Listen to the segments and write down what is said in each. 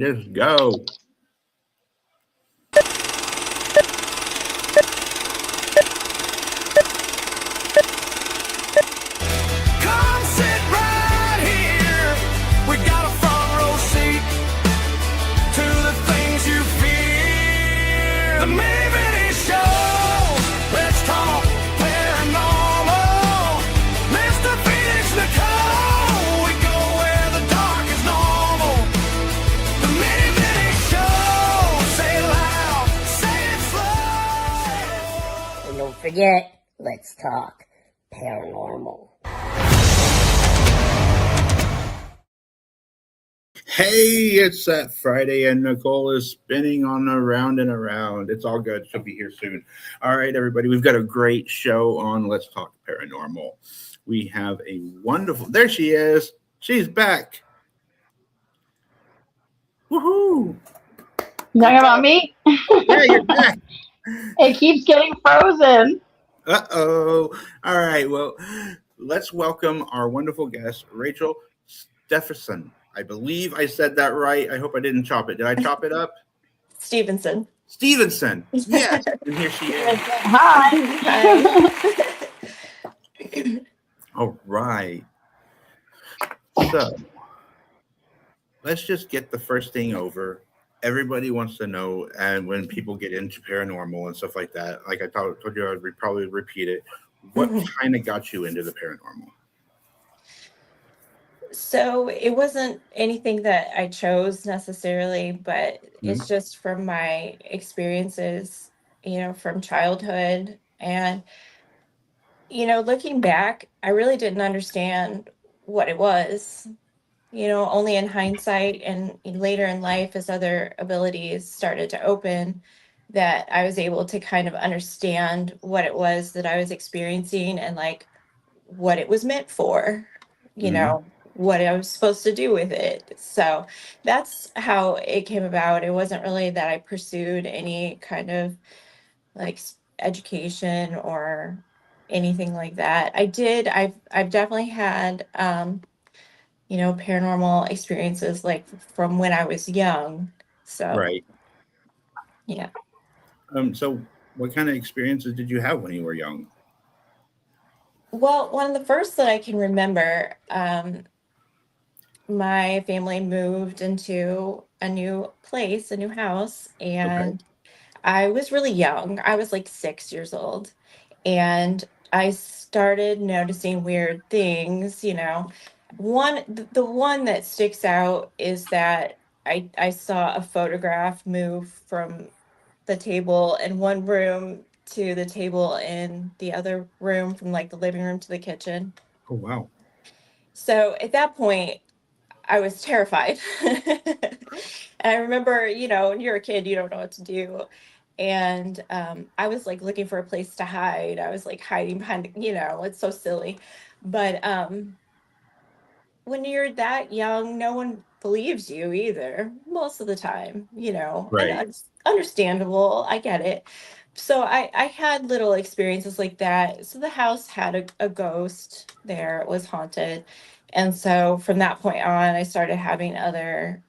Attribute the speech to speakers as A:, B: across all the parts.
A: just go.
B: Come sit right here. We got a front row seat to the things you fear. The Maybe Show. Let's talk paranormal. Mr. Phoenix Nicole. We go where the dark is normal. The Maybe Show. Say it loud, say it slow.
C: And don't forget, let's talk paranormal.
A: Hey, it's that Friday, and Nicole is spinning on around and around. It's all good. She'll be here soon. All right, everybody, we've got a great show on Let's Talk Paranormal. We have a wonderful. There she is. She's back. Woohoo!
D: You talking about me?
A: Yeah, you're back.
D: It keeps getting frozen.
A: Uh-oh. All right, well, let's welcome our wonderful guest, Rachel Stephenson. I believe I said that right. I hope I didn't chop it. Did I chop it up?
E: Stevenson.
A: Stevenson. Yes. And here she is.
D: Hi.
A: All right. So let's just get the first thing over. Everybody wants to know, and when people get into paranormal and stuff like that, like I told you, I'd probably repeat it. What kind of got you into the paranormal?
E: So it wasn't anything that I chose necessarily, but it's just from my experiences, from childhood. And, looking back, I really didn't understand what it was, only in hindsight and later in life as other abilities started to open that I was able to kind of understand what it was that I was experiencing and like what it was meant for, what I was supposed to do with it. So that's how it came about. It wasn't really that I pursued any kind of like education or anything like that. I've definitely had paranormal experiences like from when I was young. So
A: Right.
E: yeah.
A: So what kind of experiences did you have when you were young?
E: Well, one of the first that I can remember, my family moved into a new place, a new house, and I was really young. I was like 6 years old, and I started noticing weird things. The one that sticks out is that I saw a photograph move from the table in one room to the table in the other room, from like the living room to the kitchen.
A: Oh, wow.
E: So at that point, I was terrified. And I remember, when you're a kid, you don't know what to do. And I was like looking for a place to hide. I was like hiding behind, it's so silly. But when you're that young, no one believes you either, most of the time, and
A: Right.
E: it's understandable. I get it. So I had little experiences like that. So the house had a ghost there. It was haunted. And so from that point on, I started having other,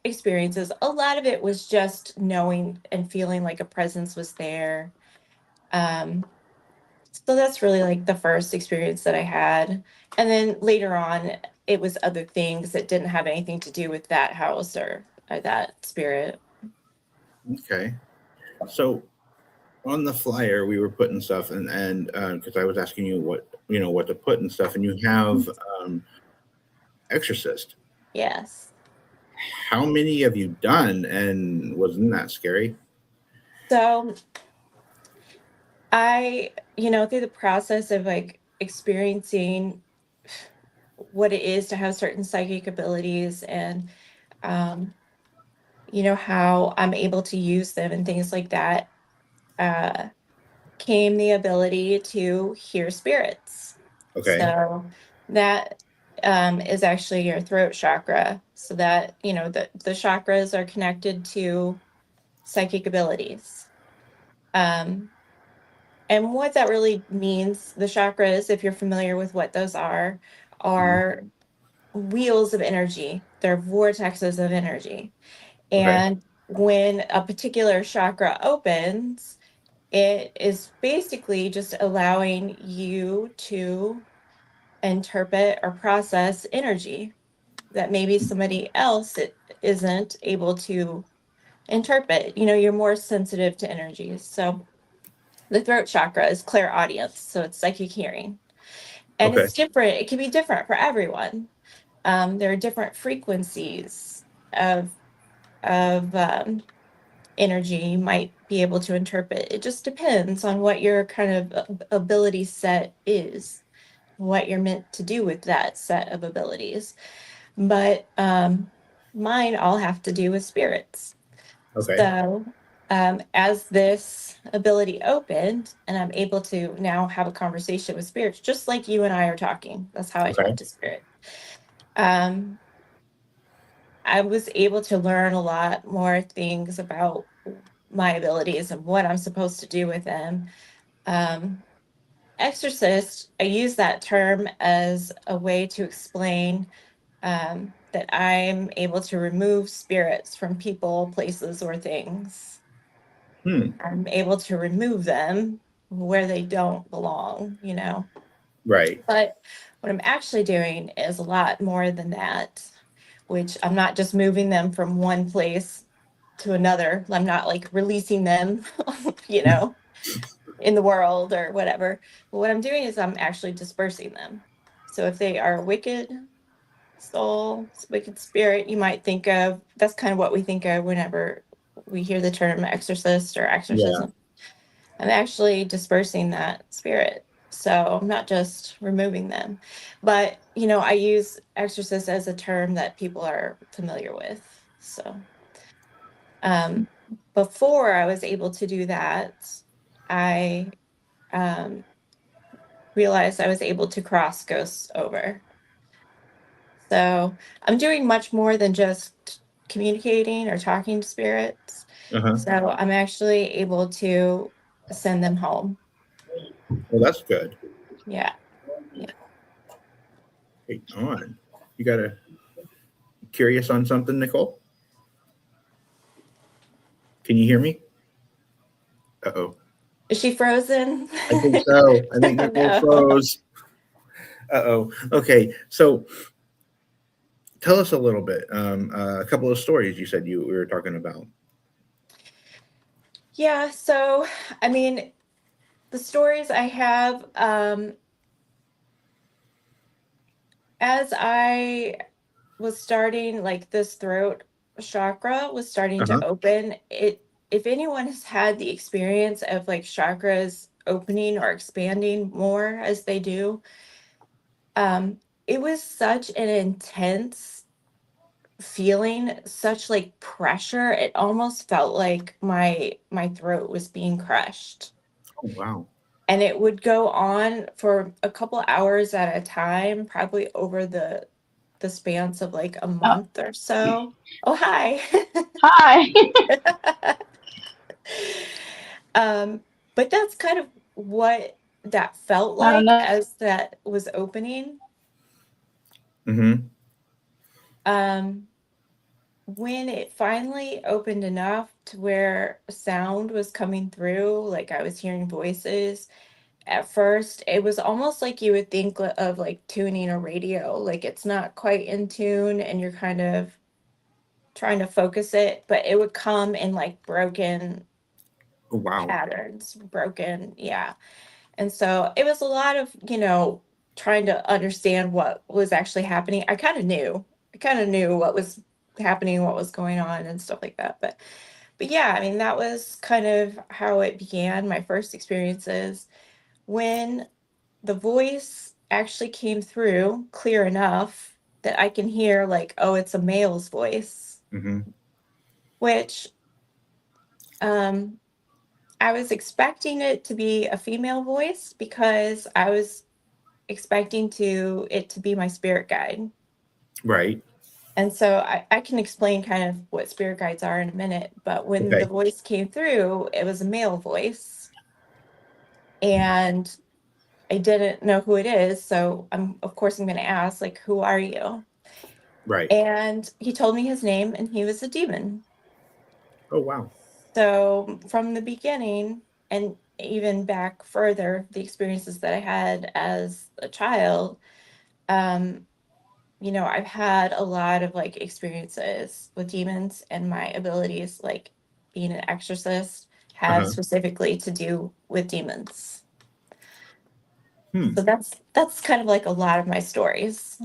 E: experiences. A lot of it was just knowing and feeling like a presence was there. Um, so that's really like the first experience that I had. And then later on, it was other things that didn't have anything to do with that house or that spirit.
A: Okay. So on the flyer, we were putting stuff, and because I was asking you what to put and stuff, and you have Exorcist.
E: Yes.
A: How many have you done, and wasn't that scary?
E: So I, through the process of like experiencing what it is to have certain psychic abilities and, um, how I'm able to use them and things like that, uh, came the ability to hear spirits.
A: Okay.
E: So that is actually your throat chakra. So that, the chakras are connected to psychic abilities. And what that really means, the chakras, if you're familiar with what those are wheels of energy. they're vortexes of energy.
A: Okay.
E: And when a particular chakra opens, it is basically just allowing you to interpret or process energy that maybe somebody else isn't able to interpret. You know, you're more sensitive to energies. So the throat chakra is clairaudience, so it's psychic hearing. And
A: Okay.
E: it's different. It can be different for everyone. There are different frequencies of energy you might be able to interpret. It just depends on what your kind of ability set is, what you're meant to do with that set of abilities. But mine all have to do with spirits.
A: Okay.
E: So as this ability opened, and I'm able to now have a conversation with spirits, just like you and I are talking. That's how I
A: Okay.
E: talk to spirit. Um, I was able to learn a lot more things about my abilities and what I'm supposed to do with them. Um, Exorcist, I use that term as a way to explain that I'm able to remove spirits from people, places, or things.
A: Hmm.
E: I'm able to remove them where they don't belong, you know.
A: Right.
E: But what I'm actually doing is a lot more than that, which I'm not just moving them from one place to another. I'm not like releasing them, you know, in the world or whatever. But what I'm doing is I'm actually dispersing them. So if they are wicked soul, wicked spirit, you might think of, that's kind of what we think of whenever we hear the term exorcist or
A: Yeah.
E: exorcism. I'm actually dispersing that spirit. So I'm not just removing them. But, you know, I use exorcist as a term that people are familiar with. So um, before I was able to do that, I um, realized I was able to cross ghosts over. So I'm doing much more than just communicating or talking to spirits.
A: Uh-huh.
E: So I'm actually able to send them home.
A: Well, that's good.
E: Yeah. Yeah.
A: Hey, on. You got a curious on something, Nicole? Can you hear me? Uh-oh.
E: Is she frozen?
A: I think so. I think
E: Oh,
A: Nicole
E: no.
A: froze. Uh-oh. Okay. So tell us a little bit. A couple of stories you said we were talking about.
E: Yeah. So, I mean, the stories I have, as I was starting, like this throat chakra was starting
A: Uh-huh.
E: to open, if anyone has had the experience of like chakras opening or expanding more as they do, um, it was such an intense feeling, such like pressure. It almost felt like my throat was being crushed.
A: Oh, wow.
E: And it would go on for a couple hours at a time, probably over the spans of like a
D: Oh,
E: month or so. Oh, hi.
D: hi.
E: um, but that's kind of what that felt
D: I don't
E: like
D: know.
E: as that was opening.
A: Mm-hmm.
E: Um, when it finally opened enough to where sound was coming through, like I was hearing voices, at first it was almost like you would think of like tuning a radio, like it's not quite in tune and you're kind of trying to focus it, but it would come in like broken
A: Oh, wow.
E: patterns, broken, yeah. And so it was a lot of, you know, trying to understand what was actually happening. I kind of knew what was happening, what was going on and stuff like that. But yeah, I mean, that was kind of how it began, my first experiences. When the voice actually came through clear enough that I can hear, like, oh, it's a male's voice,
A: Mm-hmm.
E: which um, I was expecting it to be a female voice because I was expecting it to be my spirit guide.
A: Right.
E: And so I can explain kind of what spirit guides are in a minute. But when the
A: Okay.
E: voice came through, it was a male voice. And I didn't know who it is. So of course I'm going to ask, like, who are you?
A: Right.
E: And he told me his name, and he was a demon.
A: Oh, wow.
E: So from the beginning, and even back further, the experiences that I had as a child, um, I've had a lot of like experiences with demons, and my abilities, like being an exorcist, have
A: Uh-huh.
E: specifically to do with demons.
A: Hmm.
E: So that's kind of like a lot of my stories.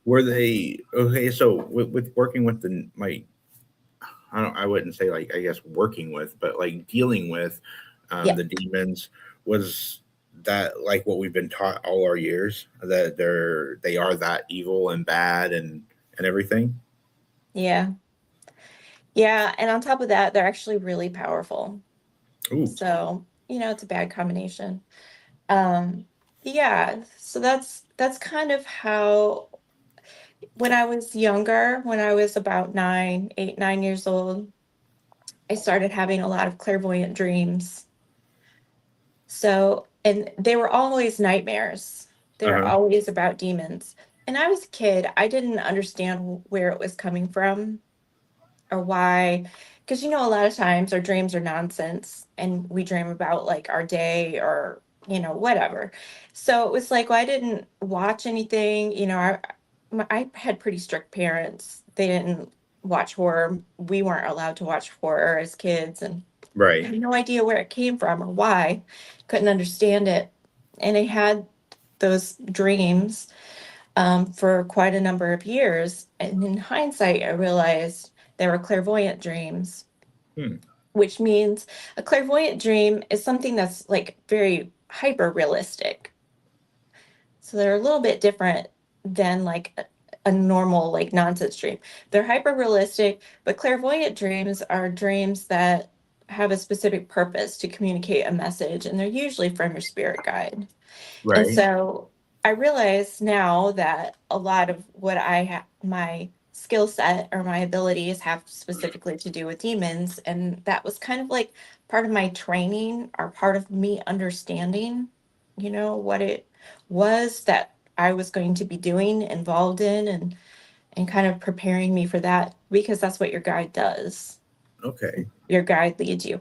A: Were they okay? So with working with I wouldn't say like I guess working with, but like dealing with
E: Yeah,
A: the demons, was that like what we've been taught all our years, that they are that evil and bad and everything?
E: yeah, yeah. And on top of that, they're actually really powerful.
A: Ooh.
E: So, it's a bad combination. Um, yeah, so that's kind of how when I was younger, when I was about 9 years old, I started having a lot of clairvoyant dreams. So, and they were always nightmares. They were
A: Uh-huh.
E: always about demons. And I was a kid, I didn't understand where it was coming from or why. Because, a lot of times our dreams are nonsense and we dream about like our day or, whatever. So it was like, well, I didn't watch anything. I had pretty strict parents. They didn't watch horror. We weren't allowed to watch horror as kids. And I
A: Right.
E: had no idea where it came from or why. Couldn't understand it. And I had those dreams for quite a number of years. And in hindsight, I realized they were clairvoyant dreams,
A: Hmm.
E: which means a clairvoyant dream is something that's like very hyper realistic. So they're a little bit different than like a normal like nonsense dream. They're hyper realistic, but clairvoyant dreams are dreams that have a specific purpose to communicate a message, and they're usually from your spirit guide. And
A: Right.
E: so I realize now that a lot of what I have, my skill set or my abilities have specifically to do with demons. And that was kind of like part of my training or part of me understanding, what it was that I was going to be doing, involved in, and kind of preparing me for that because that's what your guide does.
A: Okay.
E: Your guide leads you.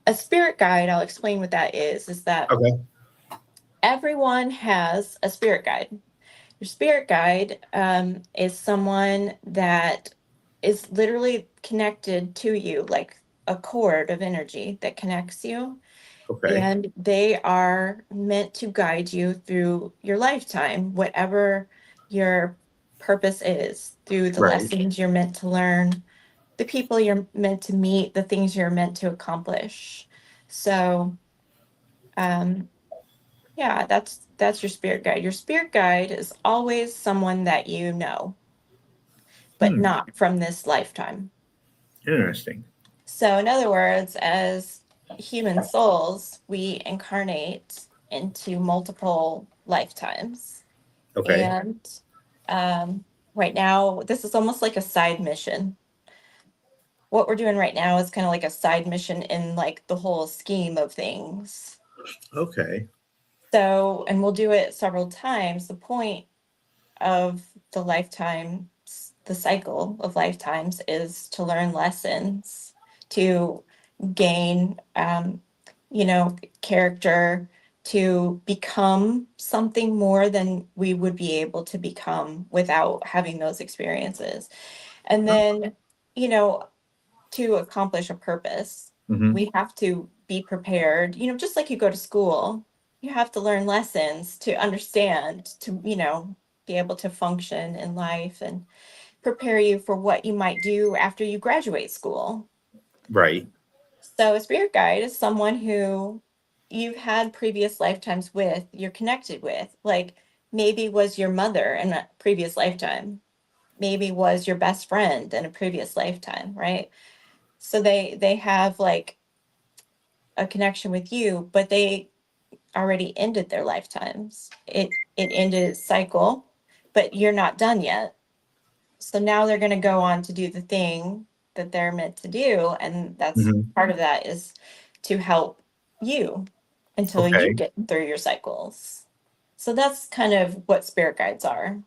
E: A spirit guide, I'll explain what that is that
A: Okay.
E: everyone has a spirit guide. Your spirit guide is someone that is literally connected to you, like a cord of energy that connects you.
A: Okay.
E: And they are meant to guide you through your lifetime, whatever your purpose is, through the
A: Right.
E: lessons you're meant to learn, the people you're meant to meet, the things you're meant to accomplish. So, um, yeah, that's your spirit guide. Your spirit guide is always someone that you know, but
A: Hmm.
E: not from this lifetime.
A: Interesting.
E: So, in other words, as human souls, we incarnate into multiple lifetimes.
A: Okay.
E: And right now, this is almost like a side mission. What we're doing right now is kind of like a side mission in like the whole scheme of things.
A: Okay.
E: So, and we'll do it several times. The point of the lifetimes, the cycle of lifetimes is to learn lessons, to gain, character, to become something more than we would be able to become without having those experiences. And then, you know, to accomplish a purpose,
A: Mm-hmm.
E: we have to be prepared, just like you go to school, you have to learn lessons to understand, to, be able to function in life and prepare you for what you might do after you graduate school.
A: Right.
E: So, a spirit guide is someone who you've had previous lifetimes with, you're connected with, like maybe was your mother in a previous lifetime, maybe was your best friend in a previous lifetime, right? So they have like a connection with you, but they already ended their lifetimes. It ended its cycle, but you're not done yet. So now they're going to go on to do the thing that they're meant to do, and that's
A: Mm-hmm.
E: part of that is to help you until you
A: Okay.
E: get through your cycles. So that's kind of what spirit guides are.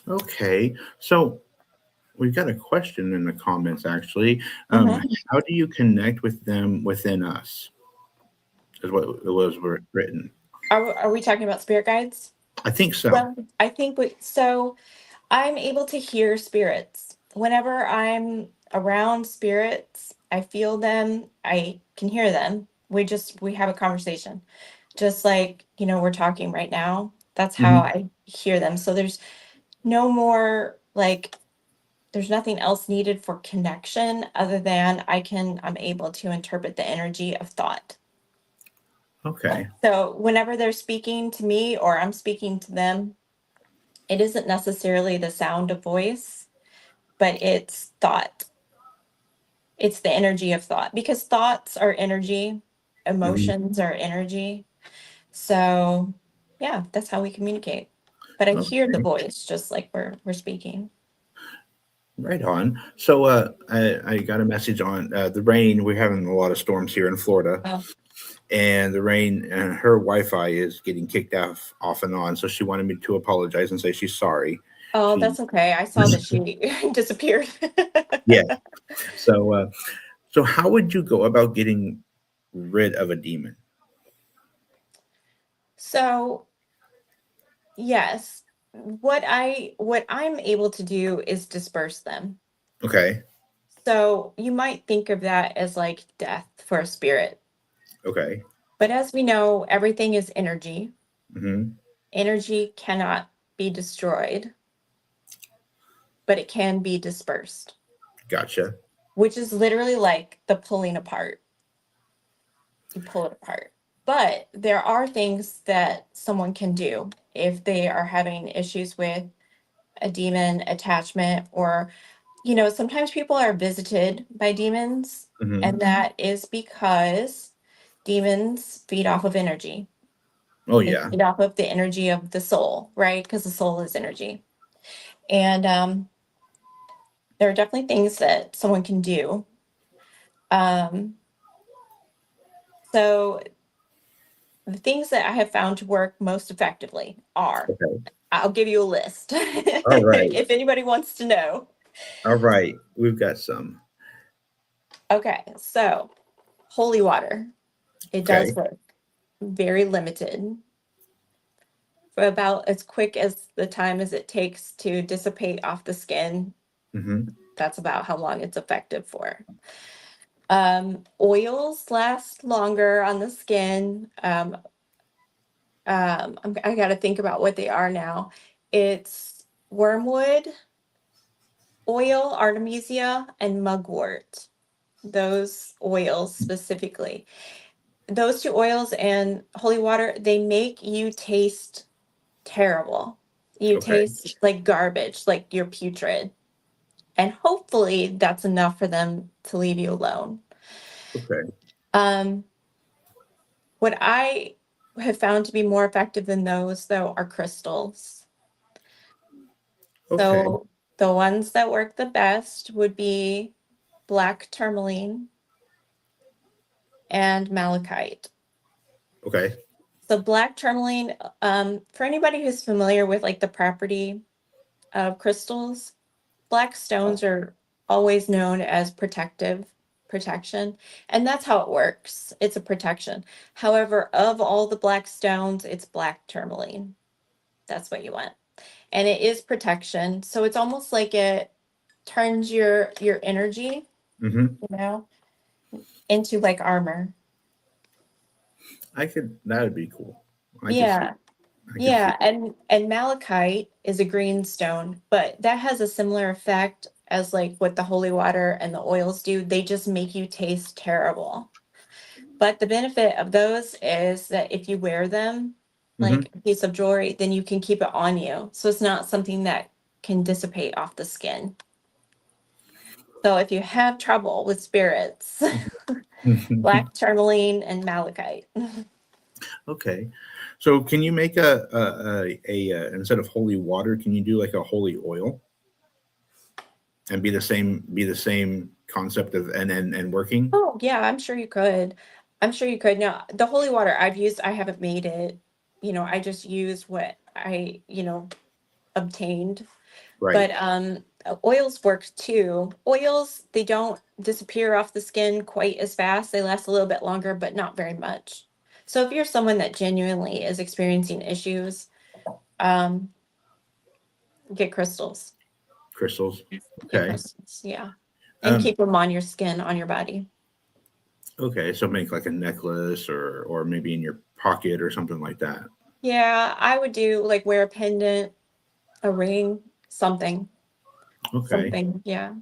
A: Okay. So we've got a question in the comments actually.
E: Mhm.
A: How do you connect with them within us? Is what it was written.
E: Are we talking about spirit guides?
A: I think so.
E: Well, I think so I'm able to hear spirits. Whenever I'm around spirits, I feel them, I can hear them. We have a conversation. Just like, we're talking right now. That's how
A: Mhm.
E: I hear them. So there's no more like there's nothing else needed for connection other than I'm able to interpret the energy of thought.
A: Okay.
E: So whenever they're speaking to me or I'm speaking to them, it isn't necessarily the sound of voice, but it's thought. It's the energy of thought because thoughts are energy,
A: Mhm.
E: emotions are energy. So, yeah, that's how we communicate. But I hear the
A: Okay.
E: voice just like we're speaking.
A: Right on. So I got a message on the rain. We're having a lot of storms here in Florida,
E: Oh,
A: and the rain and her Wi-Fi is getting kicked off and on. So she wanted me to apologize and say she's sorry.
E: oh,
A: She
E: that's okay. I saw that she disappeared.
A: yeah. So so how would you go about getting rid of a demon?
E: So, yes, what I'm able to do is disperse them.
A: Okay.
E: So, you might think of that as like death for a spirit.
A: Okay.
E: But as we know, everything is energy.
A: Hmm.
E: Energy cannot be destroyed, but it can be dispersed,
A: Gotcha.
E: which is literally like the pulling apart. You pull it apart. But there are things that someone can do if they are having issues with a demon attachment, or, sometimes people are visited by demons,
A: Hmm.
E: and that is because demons feed off of energy.
A: Oh
E: They
A: yeah.
E: feed off of the energy of the soul, right? Because the soul is energy. And there are definitely things that someone can do. Um, so the things that I have found to work most effectively are,
A: Okay.
E: I'll give you a list
A: All right.
E: if anybody wants to know.
A: All right. We've got some.
E: Okay, so holy water, it does
A: Okay.
E: work. Very limited, for about as quick as the time as it takes to dissipate off the skin.
A: Hmm.
E: That's about how long it's effective for. Oils last longer on the skin. I got to think about what they are now. It's wormwood oil, artemisia, and mugwort. Those oils specifically. Those two oils and holy water, they make you taste terrible. You
A: Okay.
E: taste like garbage, like you're putrid. And hopefully that's enough for them to leave you alone.
A: Okay.
E: Um, what I have found to be more effective than those, though, are crystals.
A: Okay.
E: So the ones that work the best would be black tourmaline and malachite.
A: Okay.
E: So black tourmaline, for anybody who's familiar with like the property of crystals, black stones are always known as protection, and that's how it works. It's a protection. However, of all the black stones, it's black tourmaline. That's what you want. And it is protection. So it's almost like it turns your energy,
A: Hmm.
E: you know, into like armor.
A: I could. That would be cool. I could see.
E: Yeah.
A: I could see.
E: Yeah, and malachite is a green stone, but that has a similar effect as like what the holy water and the oils do. They just make you taste terrible. But the benefit of those is that if you wear them
A: Hmm.
E: like a piece of jewelry, then you can keep it on you. So it's not something that can dissipate off the skin. So if you have trouble with spirits, black tourmaline and malachite.
A: Okay. So can you make a instead of holy water, can you do like a holy oil and be the same concept of and working?
E: Oh, yeah, I'm sure you could. I'm sure you could. Now, the holy water I've used, I haven't made it. I just use what I obtained.
A: Right.
E: But oils work too. Oils, they don't disappear off the skin quite as fast. They last a little bit longer, but not very much. So if you're someone that genuinely is experiencing issues, um, get crystals.
A: Crystals.
E: Get
A: Okay.
E: crystals, yeah. And keep them on your skin, on your body.
A: Okay. So make like a necklace or maybe in your pocket or something like that.
E: Yeah, I would do like wear a pendant, a ring, something.
A: Okay.
E: Something, yeah.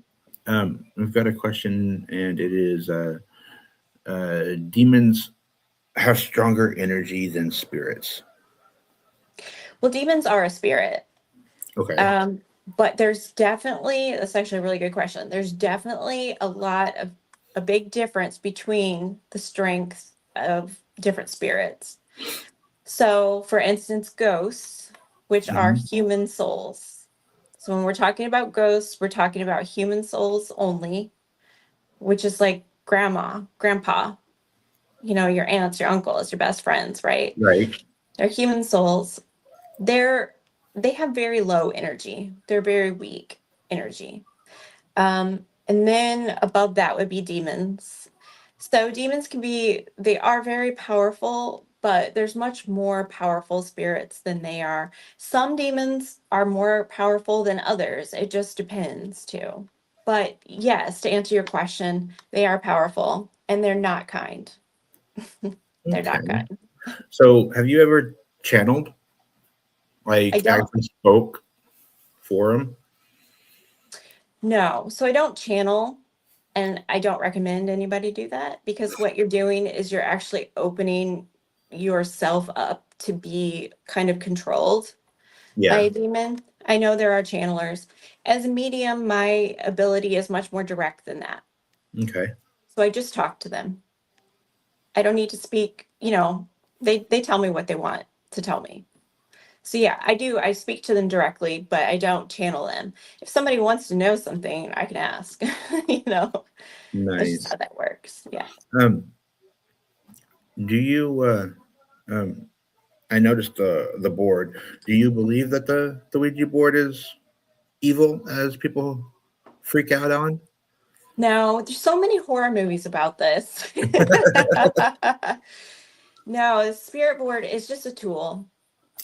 A: We've got a question, and it is demons have stronger energy than spirits.
E: Well, demons are a spirit.
A: Okay.
E: But there's definitely, that's actually a really good question. There's definitely a big difference between the strengths of different spirits. So, for instance, ghosts, which are
A: Mhm.
E: human souls. So, when we're talking about ghosts, we're talking about human souls only, which is like grandma, grandpa, your aunts, your uncles, your best friends, right?
A: Right.
E: They're human souls. They're they have very low energy. They're very weak energy. And then above that would be demons. So demons they are very powerful, but there's much more powerful spirits than they are. Some demons are more powerful than others. It just depends too. But yes, to answer your question, they are powerful and they're not kind. They're not
A: Okay.
E: kind.
A: So have you ever channeled,
E: I
A: like
E: don't.
A: actually spoke for them?
E: No. So I don't channel. And I don't recommend anybody do that because what you're doing is you're actually opening yourself up to be kind of controlled by
A: Yeah.
E: a demon. I know there are channelers. As a medium, my ability is much more direct than that.
A: Okay.
E: So I just talk to them. I don't need to speak, they tell me what they want to tell me. So yeah, I do. I speak to them directly, but I don't channel them. If somebody wants to know something, I can ask. you know, that's just
A: Nice.
E: how that works. Yeah.
A: Um, do you I noticed the board. Do you believe that the Ouija board is evil as people freak out on?
E: No, there's so many horror movies about this. No, the spirit board is just a tool.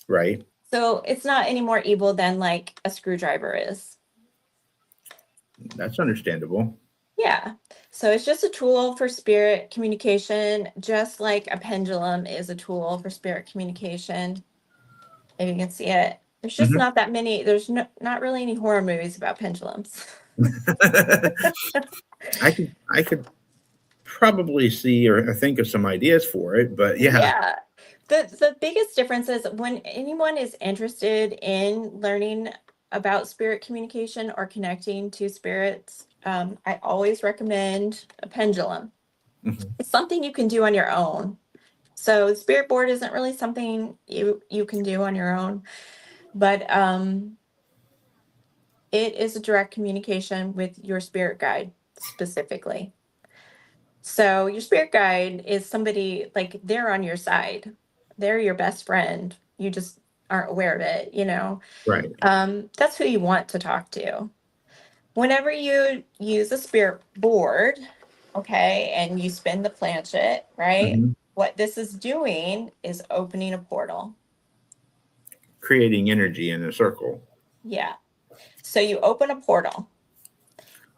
A: Right.
E: So it's not any more evil than like a screwdriver is.
A: That's understandable.
E: Yeah. So it's just a tool for spirit communication, just like a pendulum is a tool for spirit communication. If you can see it. There's just
A: Mhm.
E: not that many, not really any horror movies about pendulums.
A: I could probably see or think of some ideas for it, but yeah.
E: Yeah. The biggest difference is when anyone is interested in learning about spirit communication or connecting to spirits, I always recommend a pendulum.
A: Mhm.
E: It's something you can do on your own. So the spirit board isn't really something you can do on your own, but it is a direct communication with your spirit guide specifically. So your spirit guide is somebody like they're on your side. They're your best friend. You just aren't aware of it.
A: Right.
E: That's who you want to talk to. Whenever you use a spirit board, okay, and you spin the planchet, right?
A: Mhm.
E: What this is doing is opening a portal.
A: Creating energy in a circle.
E: Yeah. So you open a portal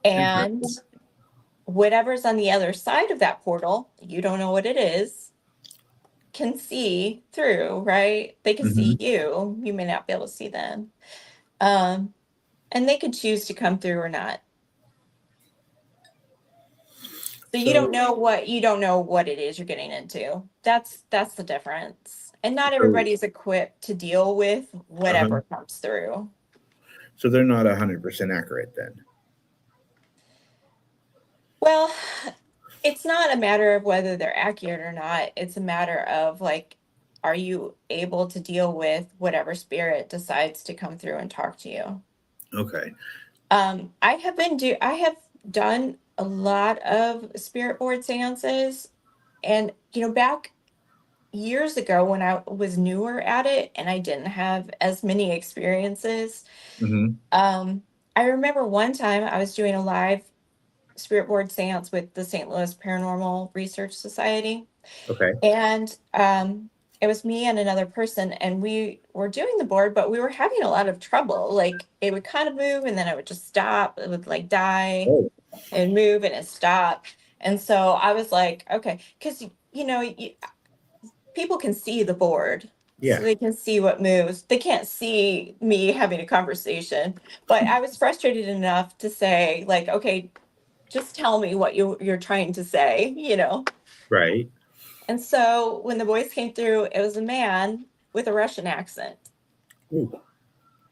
E: and
A: Interesting.
E: whatever's on the other side of that portal, you don't know what it is, can see through, right? They can see
A: Mhm.
E: you. You may not be able to see them. Um, and they could choose to come through or not. So
A: So
E: you don't know what it is you're getting into. That's the difference. And not
A: so
E: everybody's equipped to deal with
A: uh-huh.
E: whatever comes through.
A: So they're not 100% accurate then.
E: Well, it's not a matter of whether they're accurate or not. It's a matter of like, are you able to deal with whatever spirit decides to come through and talk to you?
A: Okay.
E: I have done a lot of spirit board seances, and back years ago when I was newer at it and I didn't have as many experiences.
A: Hmm.
E: Um, I remember one time I was doing a live spirit board seance with the St. Louis Paranormal Research Society.
A: Okay.
E: And it was me and another person, and we were doing the board, but we were having a lot of trouble. Like it would kind of move and then it would just stop. It would like die
A: Oh,
E: and move and it stop. And so I was like, okay, because people can see the board. So
A: yeah.
E: they can see what moves. They can't see me having a conversation. But I was frustrated enough to say, like, okay, just tell me what you're trying to say.
A: Right.
E: And so when the voice came through, it was a man with a Russian accent.
A: Ooh.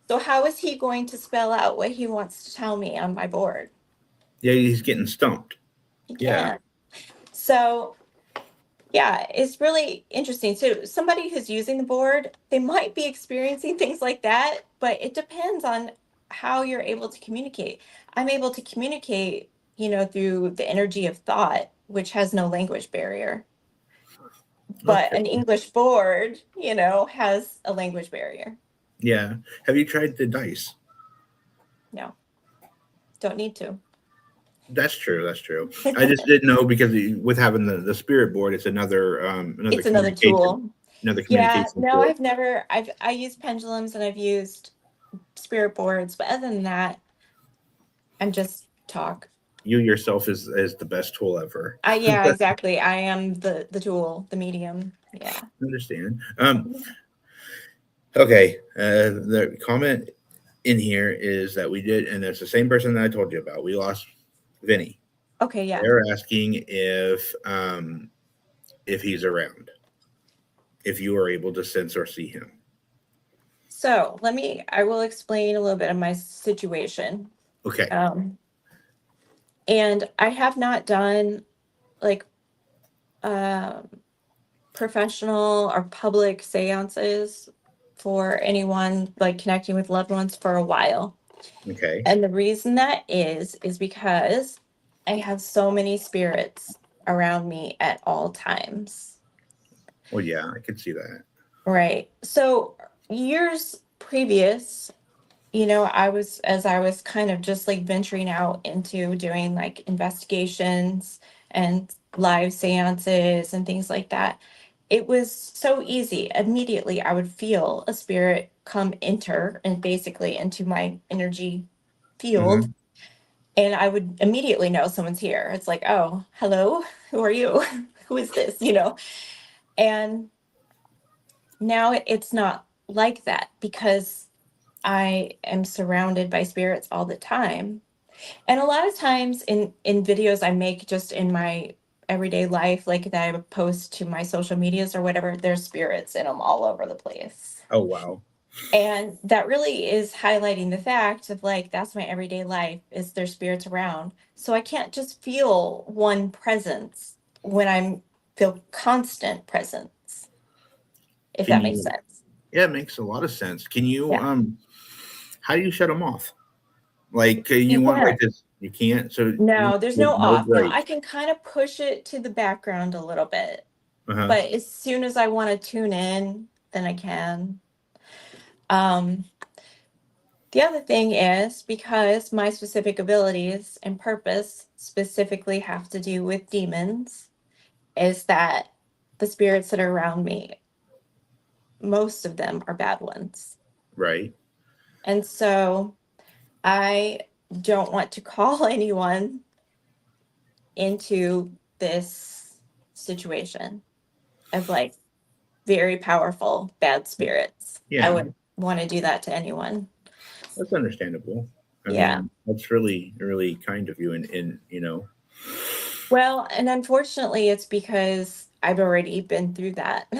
E: So how is he going to spell out what he wants to tell me on my board?
A: Yeah, he's getting stumped.
E: He
A: Yeah.
E: can't. So yeah, it's really interesting. So somebody who's using the board, they might be experiencing things like that, but it depends on how you're able to communicate. I'm able to communicate, through the energy of thought, which has no language barrier. But
A: Okay.
E: an English board, has a language barrier.
A: Yeah. Have you tried the dice?
E: No, don't need to.
A: That's true. That's true. I just didn't know because with having the spirit board, it's another
E: It's another
A: communication,
E: tool.
A: another
E: Yeah,
A: communication
E: no,
A: tool.
E: I used pendulums and I've used spirit boards, but other than that, I'm just talk.
A: You yourself is the best tool ever.
E: Yeah, exactly. I am the tool, the medium. Yeah.
A: Understand? Okay. The comment in here is that we did, and it's the same person that I told you about. We lost Vinny.
E: Okay, yeah.
A: They're asking if he's around, if you are able to sense or see him.
E: So I will explain a little bit of my situation.
A: Okay.
E: And I have not done like professional or public seances for anyone like connecting with loved ones for a while.
A: Okay.
E: And the reason that is because I have so many spirits around me at all times.
A: Well, yeah, I could see that.
E: Right. So years previous, as I was kind of just like venturing out into doing like investigations and live seances and things like that, it was so easy. Immediately, I would feel a spirit enter and basically into my energy field.
A: Hmm.
E: And I would immediately know someone's here. It's like, oh, hello, who are you? Who is this? And now it's not like that because I am surrounded by spirits all the time. And a lot of times in videos I make just in my everyday life, like that I would post to my social medias or whatever, there's spirits in them all over the place.
A: Oh, wow.
E: And that really is highlighting the fact of like, that's my everyday life is there's spirits around. So I can't just feel one presence when feel constant presence, if
A: Can
E: that makes
A: you?
E: sense.
A: Yeah, it makes a lot of sense. Can you?
E: Yeah.
A: How do you shut them off? Like you
E: You
A: want like
E: can't.
A: this? You can't. So
E: No, there's
A: there's
E: no
A: no
E: off. Now
A: break.
E: I can kind of push it to the background a little bit,
A: Uh-huh.
E: but as soon as I want to tune in, then I can. Um, the other thing is because my specific abilities and purpose specifically have to do with demons, is that the spirits that are around me, most of them are bad ones.
A: Right.
E: And so I don't want to call anyone into this situation of like very powerful bad spirits. I
A: Yeah,
E: wouldn't want to do that to anyone.
A: that's understandable. I
E: Yeah.
A: mean, that's really, really kind of you. And
E: Well, and unfortunately, it's because I've already been through that.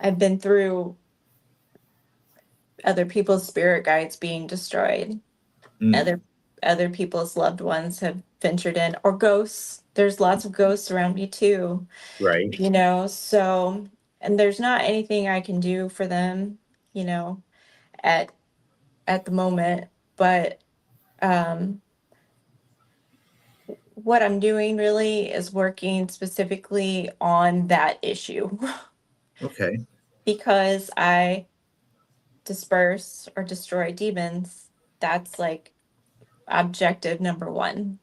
E: I've been through other people's spirit guides being destroyed.
A: mm,
E: Other people's loved ones have ventured in, or ghosts. There's lots of ghosts around me too,
A: right.
E: so, and there's not anything I can do for them, at at the moment, but um what I'm doing really is working specifically on that issue.
A: Okay.
E: because I disperse or destroy demons. That's like objective number one.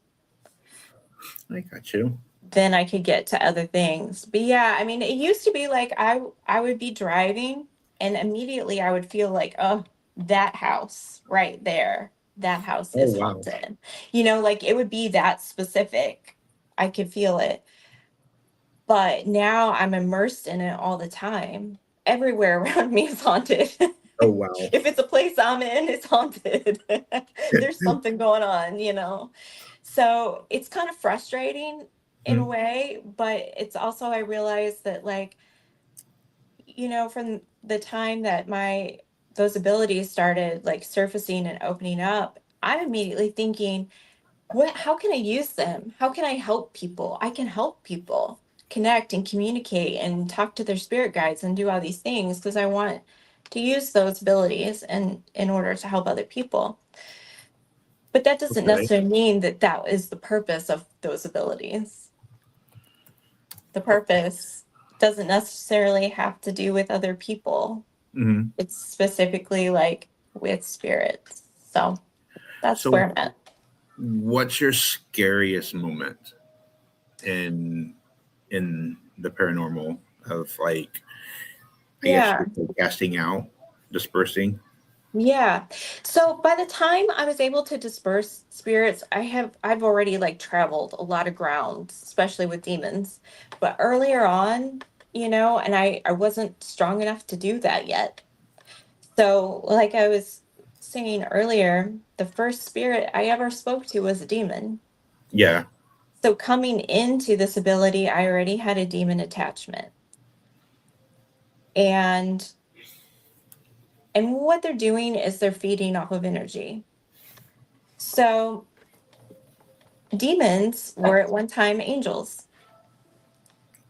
A: I got you.
E: Then I could get to other things. But yeah, I mean, it used to be like I would be driving and immediately I would feel like, oh, that house right there, that house
A: Oh,
E: is
A: wow.
E: haunted. Like it would be that specific. I could feel it. But now I'm immersed in it all the time. Everywhere around me is haunted.
A: Oh, wow.
E: If it's a place I'm in, it's haunted. There's something going on. So it's kind of frustrating in a
A: Mhm.
E: way, but it's also, I realize that, like, from the time that those abilities started like surfacing and opening up, I'm immediately thinking, how can I use them? How can I help people? I can help people connect and communicate and talk to their spirit guides and do all these things because I want to use those abilities and in order to help other people. But that doesn't
A: Okay.
E: necessarily mean that that is the purpose of those abilities. The purpose doesn't necessarily have to do with other people.
A: Mhm.
E: It's specifically like with spirits. So that's
A: So,
E: where I'm at.
A: what's your scariest moment in the paranormal of, like, I guess you
E: Yeah.
A: could say casting out, dispersing?
E: Yeah. So by the time I was able to disperse spirits, I've already like traveled a lot of ground, especially with demons. But earlier on, and I wasn't strong enough to do that yet. So like I was saying earlier, the first spirit I ever spoke to was a demon.
A: Yeah.
E: So coming into this ability, I already had a demon attachment. And what they're doing is they're feeding off of energy. So demons were at one time angels.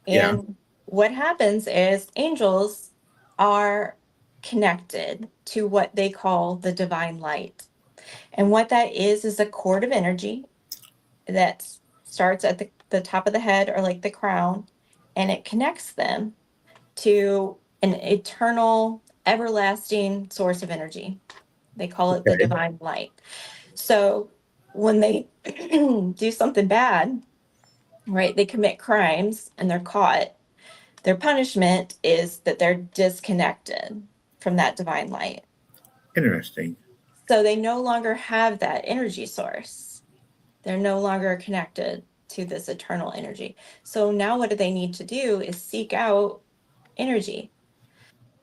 A: Yeah.
E: And what happens is angels are connected to what they call the divine light. And what that is a cord of energy that starts at the top of the head or like the crown, and it connects them to an eternal, everlasting source of energy. They call it the
A: Okay.
E: divine light. So when they do something bad, right, they commit crimes and they're caught, their punishment is that they're disconnected from that divine light.
A: Interesting.
E: So they no longer have that energy source. They're no longer connected to this eternal energy. So now what do they need to do is seek out energy.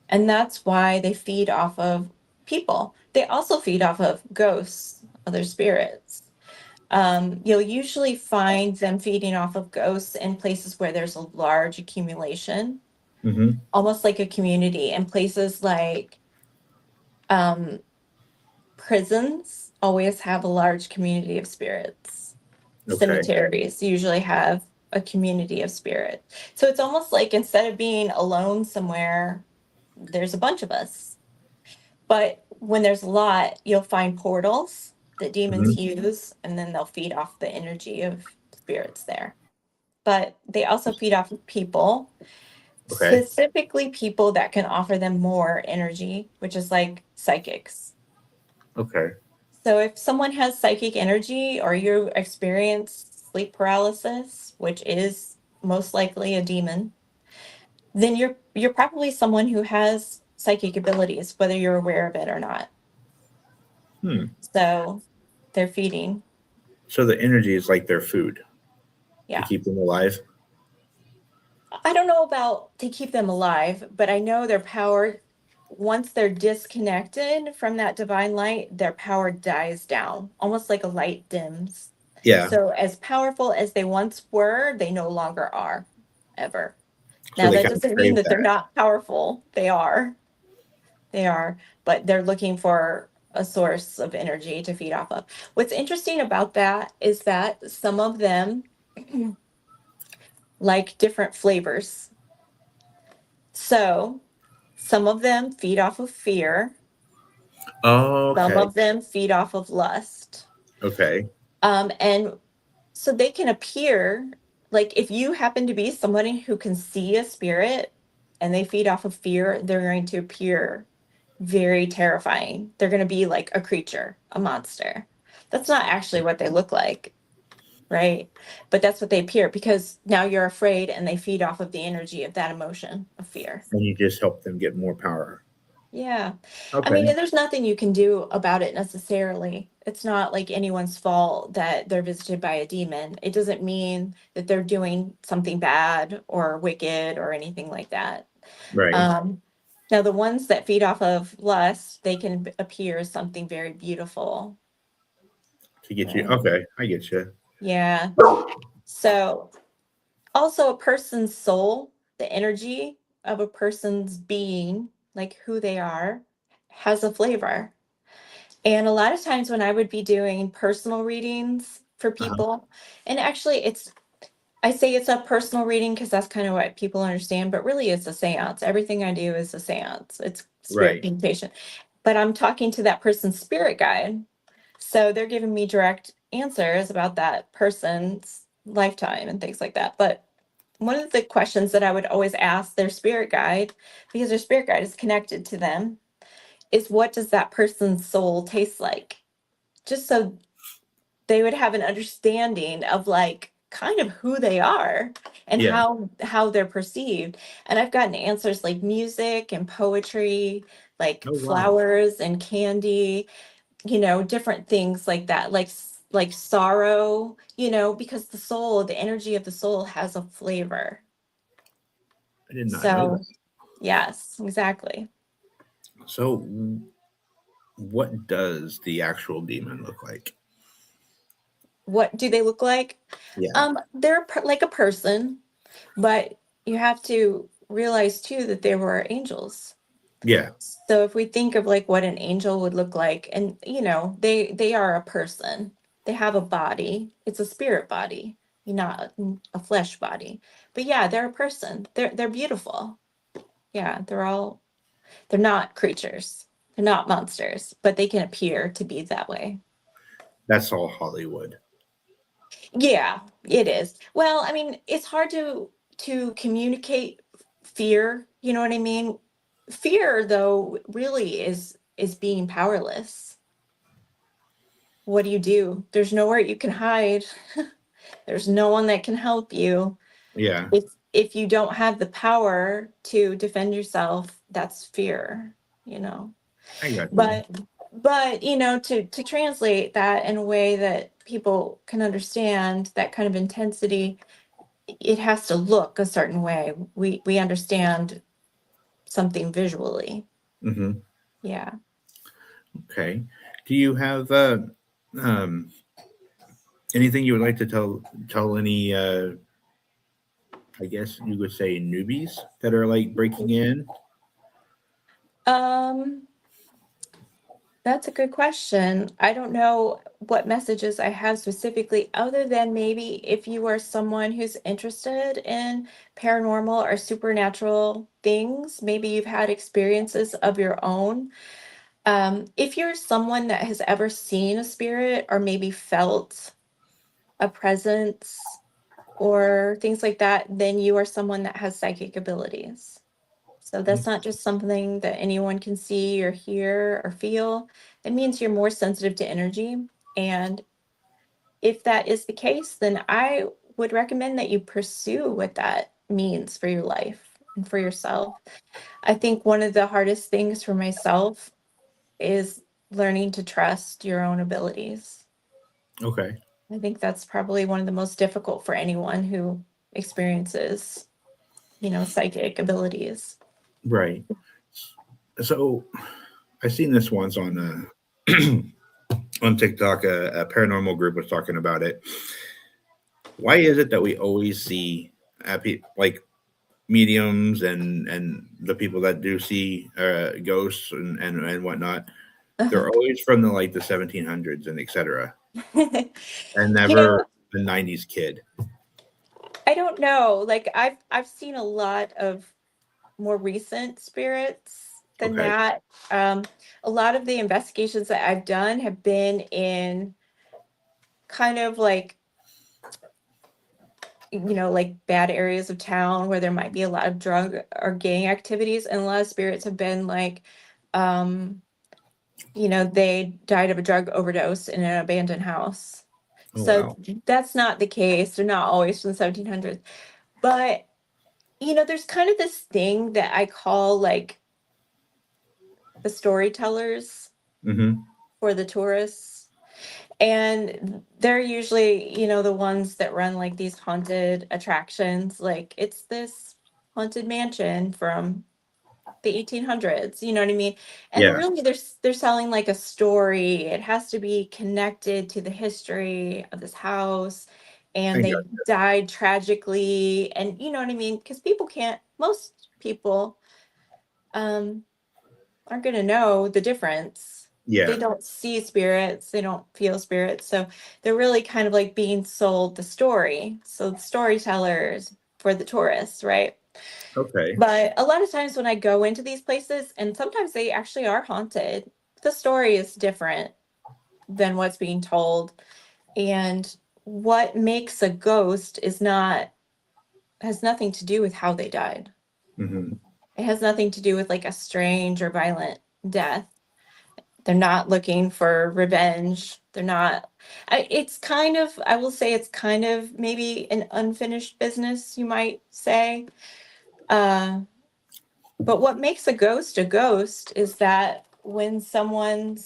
E: And that's why they feed off of people. They also feed off of ghosts, other spirits. You'll usually find them feeding off of ghosts in places where there's a large accumulation,
A: Mhm.
E: almost like a community, and places like um, prisons always have a large community of spirits.
A: Okay.
E: Cemeteries usually have a community of spirit. So it's almost like instead of being alone somewhere, there's a bunch of us. But when there's a lot, you'll find portals that demons
A: Mhm.
E: use, and then they'll feed off the energy of spirits there. But they also feed off of people,
A: Okay.
E: specifically people that can offer them more energy, which is like psychics.
A: Okay.
E: So if someone has psychic energy or you experience sleep paralysis, which is most likely a demon, then you're probably someone who has psychic abilities, whether you're aware of it or not.
A: Hmm.
E: So they're feeding.
A: So the energy is like their food to
E: Yeah.
A: keep them alive?
E: I don't know about to keep them alive, but I know their power, once they're disconnected from that divine light, their power dies down, almost like a light dims.
A: Yeah.
E: So as powerful as they once were, they no longer are, ever.
A: So
E: Now
A: they
E: that
A: kind of
E: doesn't mean
A: crave
E: that they're
A: that.
E: not powerful. They are. They are, but they're looking for a source of energy to feed off of. What's interesting about that is that some of them like different flavors. So some of them feed off of fear,
A: Oh,
E: some
A: okay.
E: of them feed off of lust.
A: Okay.
E: And so they can appear like if you happen to be somebody who can see a spirit and they feed off of fear, they're going to appear very terrifying. They're going to be like a creature, a monster. That's not actually what they look like, right? But that's what they appear because now you're afraid and they feed off of the energy of that emotion of fear.
A: And you just help them get more power.
E: Yeah. I mean,
A: Okay.
E: and there's nothing you can do about it necessarily. It's not like anyone's fault that they're visited by a demon. It doesn't mean that they're doing something bad or wicked or anything like that.
A: Right.
E: Now, the ones that feed off of lust, they can appear as something very beautiful.
A: To get you.
E: Right.
A: Okay. I get you.
E: Yeah. So, also, a person's soul, the energy of a person's being, like who they are, has a flavor. And a lot of times when I would be doing personal readings for
A: Uh-huh.
E: people, and actually I say it's a personal reading because that's kind of what people understand, but really it's a seance. Everything I do is a seance. It's spirit
A: Right.
E: communication. But I'm talking to that person's spirit guide. So they're giving me direct answers about that person's lifetime and things like that. But one of the questions that I would always ask their spirit guide, because their spirit guide is connected to them, is what does that person's soul taste like? Just so they would have an understanding of like kind of who they are and
A: Yeah.
E: how they're perceived. And I've gotten answers like music and poetry, like
A: Oh wow.
E: flowers and candy, different things like that, like sorrow, because the soul, the energy of the soul has a flavor.
A: I did not know
E: So
A: that.
E: yes, exactly.
A: So, what does the actual demon look like?
E: What do they look like?
A: Yeah.
E: They're like a person, but you have to realize too that they were angels.
A: Yeah.
E: So if we think of like what an angel would look like, and they are a person. They have a body. It's a spirit body, not a flesh body. But yeah, they're a person. They're beautiful. Yeah, they're not creatures. They're not monsters, but they can appear to be that way.
A: That's all Hollywood.
E: Yeah, it is. Well, I mean, it's hard to communicate fear, you know what I mean? Fear though really is being powerless. What do you do? There's nowhere you can hide. There's no one that can help you.
A: Yeah.
E: If you don't have the power to defend yourself, that's fear, you know.
A: I got you.
E: But to translate that in a way that people can understand that kind of intensity, it has to look a certain way. We understand something visually.
A: Mm-hmm.
E: Yeah.
A: Okay. Do you have um, anything you would like to tell any I guess you would say newbies that are like breaking in?
E: Um, that's a good question. I don't know what messages I have specifically, other than maybe if you are someone who's interested in paranormal or supernatural things, maybe you've had experiences of your own. If you're someone that has ever seen a spirit or maybe felt a presence or things like that, then you are someone that has psychic abilities. So that's not just something that anyone can see or hear or feel. It means you're more sensitive to energy. And if that is the case, then I would recommend that you pursue what that means for your life and for yourself. I think one of the hardest things for myself is learning to trust your own abilities.
A: Okay.
E: I think that's probably one of the most difficult for anyone who experiences, psychic abilities.
A: Right. So I seen this once on on TikTok. A paranormal group was talking about it. Why is it that we always see like mediums and the people that do see ghosts and whatnot? They're always from the 1700s and etc. And
E: You know,
A: never the 90s kid.
E: I don't know. Like I've seen a lot of more recent spirits than
A: Okay.
E: that. A lot of the investigations that I've done have been in kind of like like bad areas of town where there might be a lot of drug or gang activities, and a lot of spirits have been like, they died of a drug overdose in an abandoned house.
A: Oh,
E: So
A: wow.
E: that's not the case. They're not always from the 1700s. But, there's kind of this thing that I call like the storytellers
A: Mm-hmm.
E: for the tourists. And they're usually, the ones that run like these haunted attractions. Like it's this haunted mansion from the 1800s, you know what I mean? And
A: Yeah.
E: really they're selling like a story. It has to be connected to the history of this house,
A: I
E: and
A: got
E: they
A: you.
E: died tragically, and you know what I mean? Because most people um aren't going to know the difference. They
A: Yeah.
E: don't see spirits, they don't feel spirits. So they're really kind of like being sold the story. So the storytellers for the tourists, right?
A: Okay.
E: But a lot of times when I go into these places, and sometimes they actually are haunted, the story is different than what's being told. And what makes a ghost has nothing to do with how they died.
A: Mm-hmm.
E: It has nothing to do with like a strange or violent death. They're not looking for revenge. They're not. It's kind of, I will say, it's kind of maybe an unfinished business, you might say. Uh, but what makes a ghost is that when someone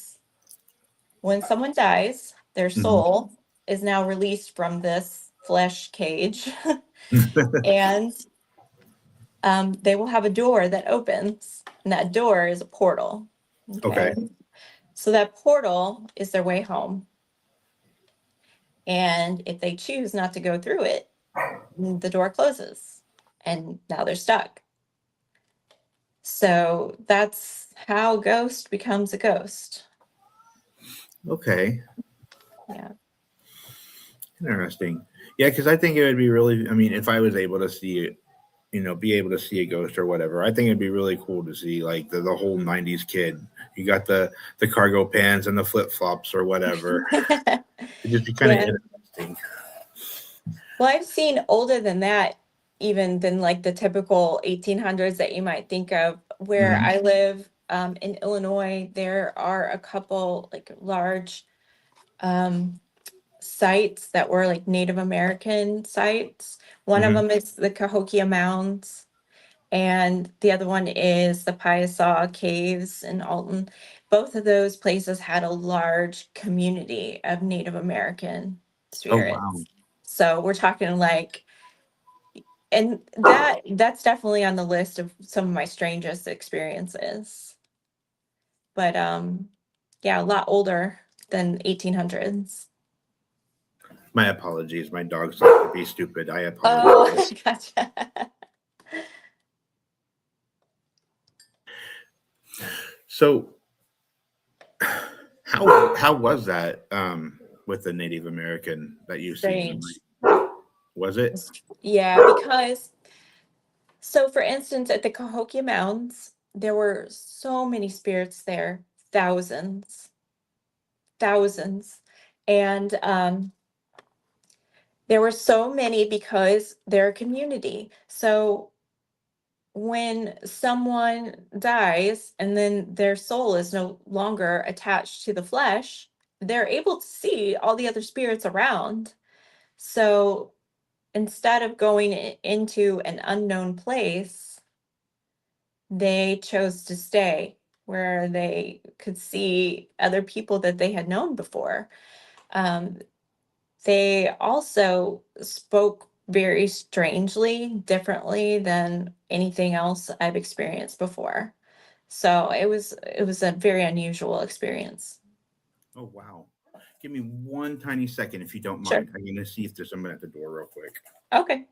E: dies, their
A: Mm-hmm.
E: soul is now released from this flesh cage, and they will have a door that opens, and that door is a portal.
A: Okay.
E: Okay. So that portal is their way home. And if they choose not to go through it, the door closes and now they're stuck. So that's how ghost becomes a ghost.
A: Okay.
E: Yeah.
A: Interesting. Yeah, because I think it would be really. I mean, if I was able to see it, be able to see a ghost or whatever, I think it'd be really cool to see like the whole '90s kid. You got the cargo pants and the flip flops or whatever. It'd just be kind of
E: Yeah.
A: interesting.
E: Well, I've seen older than that, even than like the typical 1800s that you might think of. Where
A: Hmm.
E: I live in Illinois, there are a couple like large um, sites that were like Native American sites. One of
A: Hmm.
E: them is the Cahokia Mounds, and the other one is the Piasaw Caves in Alton. Both of those places had a large community of Native American
A: Oh, wow.
E: spirits. So we're talking like, and that's definitely on the list of some of my strangest experiences. But yeah, a lot older than 1800s.
A: My apologies. My dog's like to be stupid. I
E: Oh,
A: apologize.
E: gotcha.
A: So, how was that with the Native American that you seen?
E: Strange.
A: Was it?
E: Yeah, because so for instance, at the Cahokia Mounds, there were so many spirits there, thousands, thousands. And there were so many because they're a community. So when someone dies and then their soul is no longer attached to the flesh, they're able to see all the other spirits around. So instead of going into an unknown place, they chose to stay where they could see other people that they had known before. Um, they also spoke very strangely, differently than anything else I've experienced before. So it was a very unusual experience.
A: Oh, wow. Give me one tiny second if you don't
E: Sure.
A: mind. I'm going to see if there's someone at the door real quick.
E: Okay.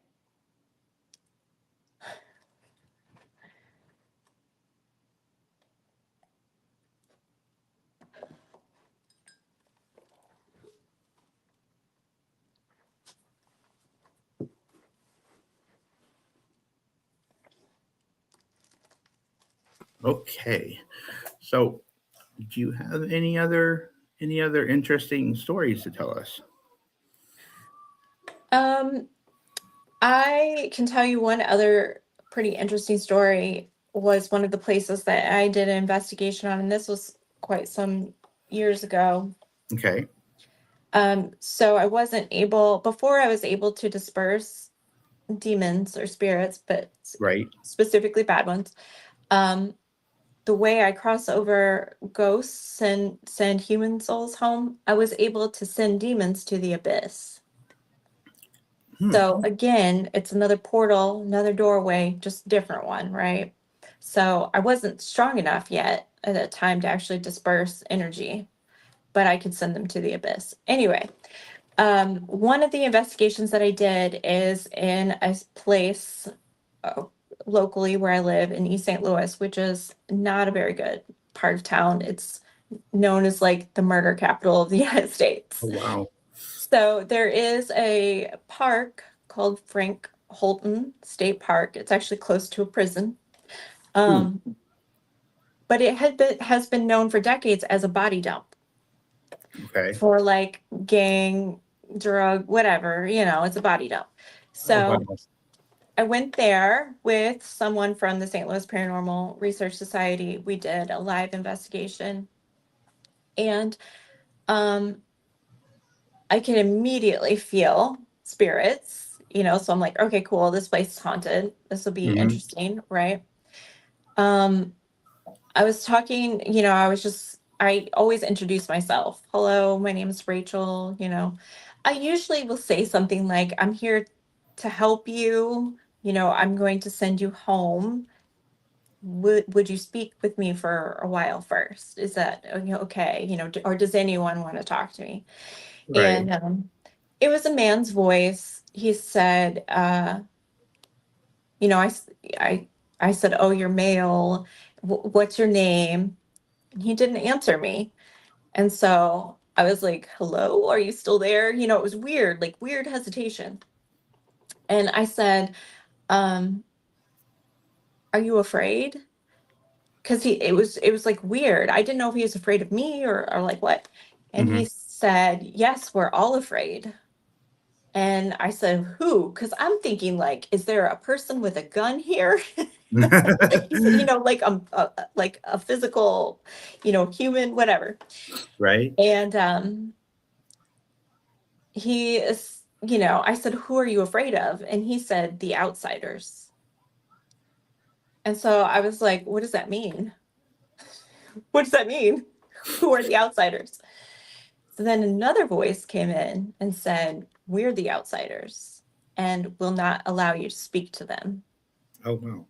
A: Okay. So, do you have any other interesting stories to tell us?
E: Um, I can tell you one other pretty interesting story was one of the places that I did an investigation on, and this was quite some years ago.
A: Okay.
E: So I wasn't able, before I was able to disperse demons or spirits, but
A: Right.
E: specifically bad ones. Um, the way I cross over ghosts and send human souls home, I was able to send demons to the abyss.
A: Hmm.
E: So again, it's another portal, another doorway, just different one, right? So I wasn't strong enough yet at that time to actually disperse energy, but I could send them to the abyss. Anyway, one of the investigations that I did is in a place uh, locally where I live in East St. Louis, which is not a very good part of town. It's known as like the murder capital of the United States.
A: Oh, wow.
E: So there is a park called Frank Holton State Park. It's actually close to a prison.
A: Hmm.
E: Um, but it has been known for decades as a body dump
A: Okay.
E: for like gang, drug, whatever, it's a body dump.
A: Oh,
E: So
A: wow.
E: I went there with someone from the St. Louis Paranormal Research Society. We did a live investigation, and um, I can immediately feel spirits, so I'm like, okay, cool, this place is haunted. This will be
A: Hmm.
E: interesting, right? Um, I was talking, I always introduce myself. Hello, my name is Rachel. I usually will say something like, I'm here to help you. I'm going to send you home. Would you speak with me for a while first? Is that okay? Or does anyone want to talk to me?
A: Right.
E: And it was a man's voice. He said, you know, I, s- I said, oh, you're male. What's your name? And he didn't answer me. And so I was like, hello, are you still there? It was weird, like weird hesitation. And I said, um, are you afraid? Because it was like weird. I didn't know if he was afraid of me or like what. And he
A: Hmm.
E: said, yes, we're all afraid. And I said, who? Because I'm thinking, like, is there a person with a gun here? He said, like a physical, human, whatever.
A: Right.
E: And he is, I said, who are you afraid of? And he said, the outsiders. And so I was like, what does that mean? What does that mean? Who are the outsiders? So then another voice came in and said, we're the outsiders and will not allow you to speak to them.
A: Oh, wow.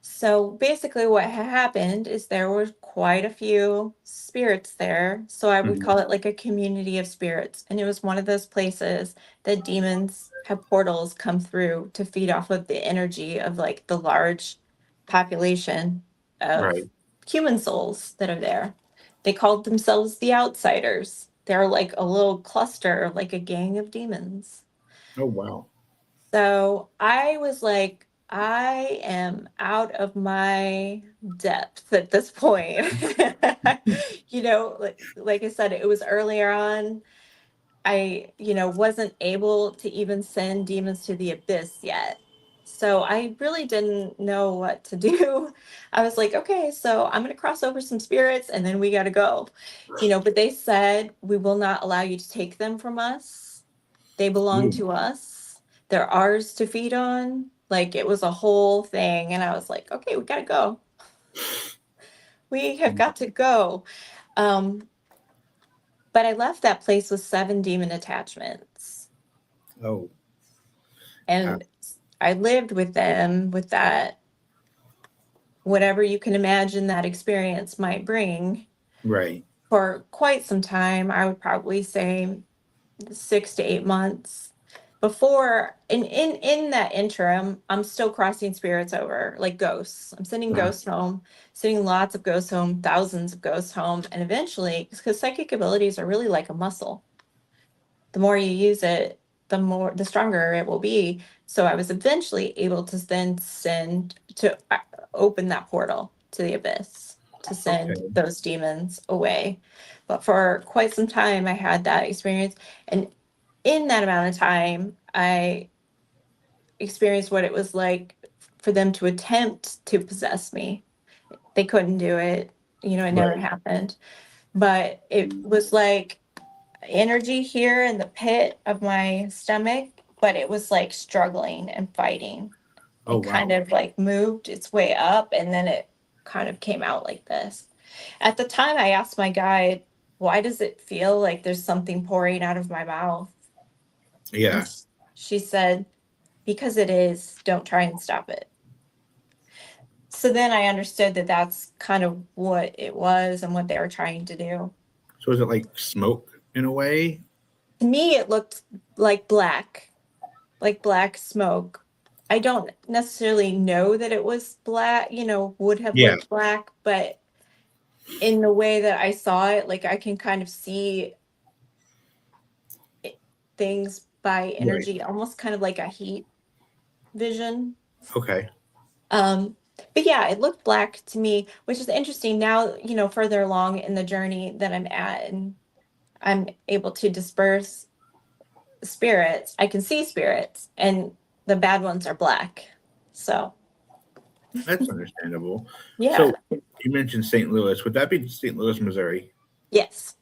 E: So basically, what happened is there were quite a few spirits there. So I would
A: Hmm.
E: call it like a community of spirits. And it was one of those places that demons have portals come through to feed off of the energy of like the large population of
A: Right.
E: human souls that are there. They called themselves the outsiders. They're like a little cluster, like a gang of demons.
A: Oh, wow.
E: So I was like, I am out of my depth at this point. Like I said, it was earlier on. I, wasn't able to even send demons to the abyss yet. So I really didn't know what to do. I was like, okay, so I'm going to cross over some spirits and then we got to go. But they said, we will not allow you to take them from us. They belong
A: Ooh.
E: to us. They're ours to feed on. Like it was a whole thing. And I was like, okay, we got to go. We have got to go. Um, but I left that place with 7 demon attachments.
A: Oh, uh,
E: And I lived with them with that, whatever you can imagine that experience might bring
A: right.
E: for quite some time. I would probably say 6 to 8 months before in that interim, I'm still crossing spirits over like ghosts. I'm sending
A: Uh,
E: ghosts home, sending lots of ghosts home, thousands of ghosts home, and eventually, because psychic abilities are really like a muscle, the more you use it, the stronger it will be. So I was eventually able to then send to open that portal to the abyss to send
A: okay.
E: those demons away. But for quite some time, I had that experience, and in that amount of time, I experience what it was like for them to attempt to possess me. They couldn't do it. You know, it never
A: Right.
E: happened. But it was like energy here in the pit of my stomach, but it was like struggling and fighting.
A: Oh,
E: It kind
A: wow.
E: of like moved its way up and then it kind of came out like this. At the time, I asked my guide, why does it feel like there's something pouring out of my mouth? And
A: Yeah.
E: she said, because it is, don't try and stop it. So then I understood that that's kind of what it was and what they were trying to do.
A: So is it like smoke in a way?
E: To me, it looked like black smoke. I don't necessarily know that it was black, you know, would have
A: Yeah.
E: looked black, but in the way that I saw it, like I can kind of see things by
A: Right.
E: energy, almost kind of like a heat vision.
A: Okay.
E: Um, but yeah, it looked black to me, which is interesting now, you know, further along in the journey that I'm at and I'm able to disperse spirits. I can see spirits and the bad ones are black. So,
A: That's understandable.
E: yeah.
A: So you mentioned St. Louis. Would that be St. Louis, Missouri?
E: Yes.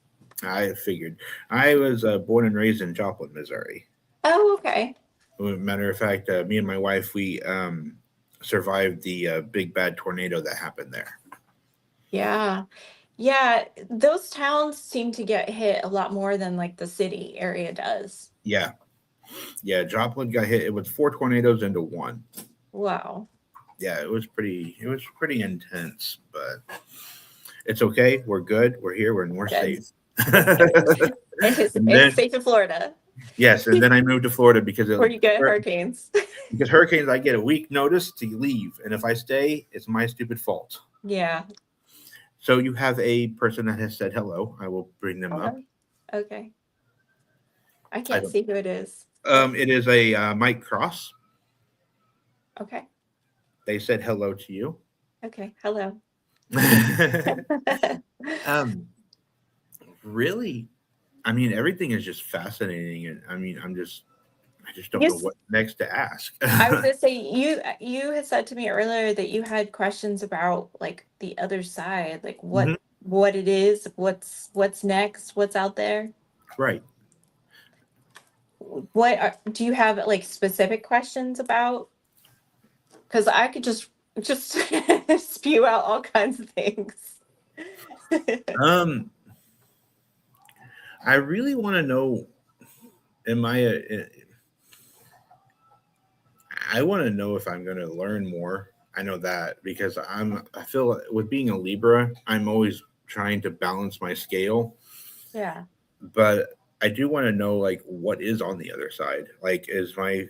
A: I figured. I was born and raised in Joplin, Missouri.
E: Oh, okay.
A: Matter of fact, me and my wife, we survived the big bad tornado that happened there.
E: Yeah. Yeah, those towns seem to get hit a lot more than like the city area does.
A: Yeah. Yeah. Joplin got hit. It was four tornadoes into one.
E: Wow.
A: Yeah, it was pretty intense, but it's okay. We're good. We're here. We're
E: Good.
A: safe. And
E: It's
A: then
E: safe in Florida
A: yes, and then I moved to Florida because
E: where you get hurricanes.
A: because hurricanes I get a week notice to leave, and if I stay, it's my stupid fault.
E: Yeah.
A: So you have a person that has said hello. I will bring them up.
E: Okay. I
A: I
E: can't
A: don't.
E: see who it is.
A: It is a Mike Cross.
E: Okay.
A: They said hello to you.
E: Okay. Hello.
A: um, really, I mean, everything is just fascinating, and I mean, I just don't know
E: Yes.
A: what next to ask.
E: I was gonna say you had said to me earlier that you had questions about like the other side, like
A: Mhm.
E: what it is, what's next, what's out there.
A: Right.
E: Do you have like specific questions about? Because I could just spew out all kinds of things.
A: Um, I really want to know. Am I want to know if I'm going to learn more. I know that because I feel like with being a Libra, I'm always trying to balance my scale,
E: Yeah.
A: but I do want to know like what is on the other side. Like is my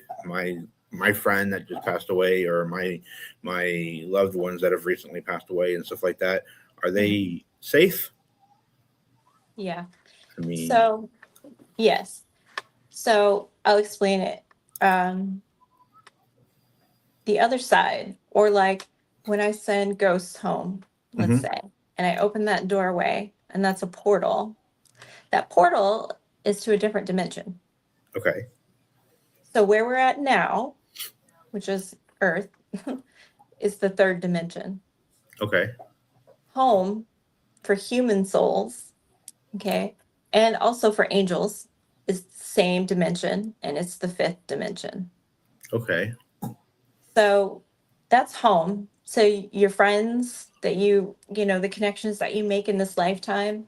A: friend that just passed away or my loved ones that have recently passed away and stuff like that, are they safe?
E: Yeah.
A: I mean,
E: So yes. So I'll explain it. The other side, or like when I send ghosts home, let's
A: mhm,
E: say, and I open that doorway, and that's a portal. That portal is to a different dimension.
A: okay,
E: So where we're at now, which is Earth, is the third dimension.
A: okay,
E: Home for human souls, okay, and also for angels is the same dimension, and it's the fifth dimension.
A: okay,
E: So that's home. So your friends that you know, the connections that you make in this lifetime,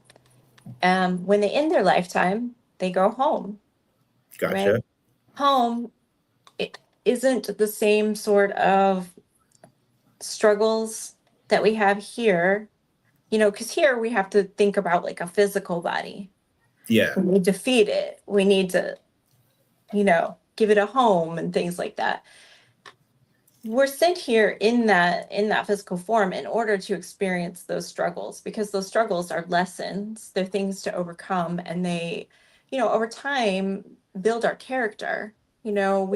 E: when they end their lifetime, they go home, right?
A: gotcha.
E: Home it isn't the same sort of struggles that we have here, you know, because here we have to think about like a physical body.
A: Yeah,
E: We need to feed it. We need to, you know, give it a home and things like that. We're sent here in that physical form in order to experience those struggles because those struggles are lessons, they're things to overcome, and they, you know, over time build our character. You know,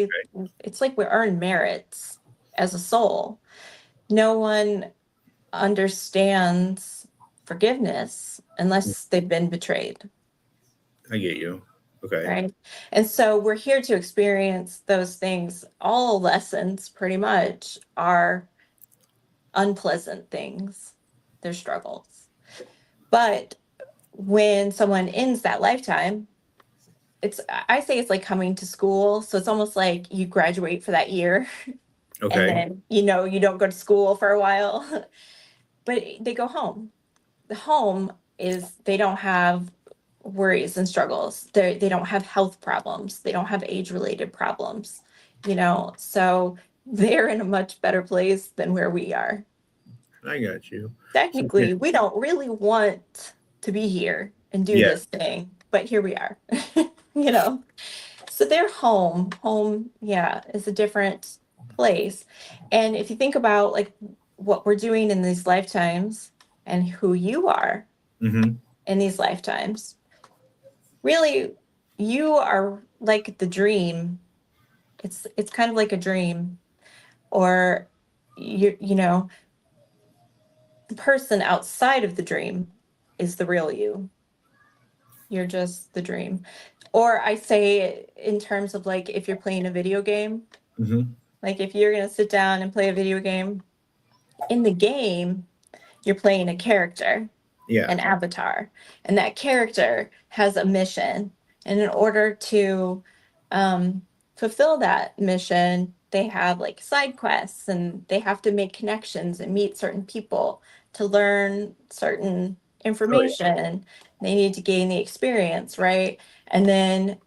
E: it's like we earn merits as a soul. No one understands forgiveness unless they've been betrayed.
A: I get you. Okay.
E: right? And so we're here to experience those things. All lessons pretty much are unpleasant things, they're struggles. But when someone ends that lifetime, I say it's like coming to school. So it's almost like you graduate for that year and
A: Okay.
E: then, you don't go to school for a while, but they go home. The home is they don't have worries and struggles. They don't have health problems. They don't have age-related problems, so they're in a much better place than where we are.
A: I got you. So
E: Technically, we don't really want to be here and do
A: yeah.
E: this thing, but here we are. you know. So their home, yeah, is a different place. And if you think about like what we're doing in these lifetimes and who you are
A: Mm-hmm.
E: in these lifetimes, really you are like the dream. It's kind of like a dream, or the person outside of the dream is the real you. You're just the dream. Or I say in terms of like if you're playing a video game,
A: Mm-hmm.
E: like if you're going to sit down and play a video game, in the game, you're playing a character,
A: Yeah.
E: an avatar, and that character has a mission. And in order to fulfill that mission, they have like side quests and they have to make connections and meet certain people to learn certain
A: Oh, yeah.
E: information. They need to gain the experience, right? And then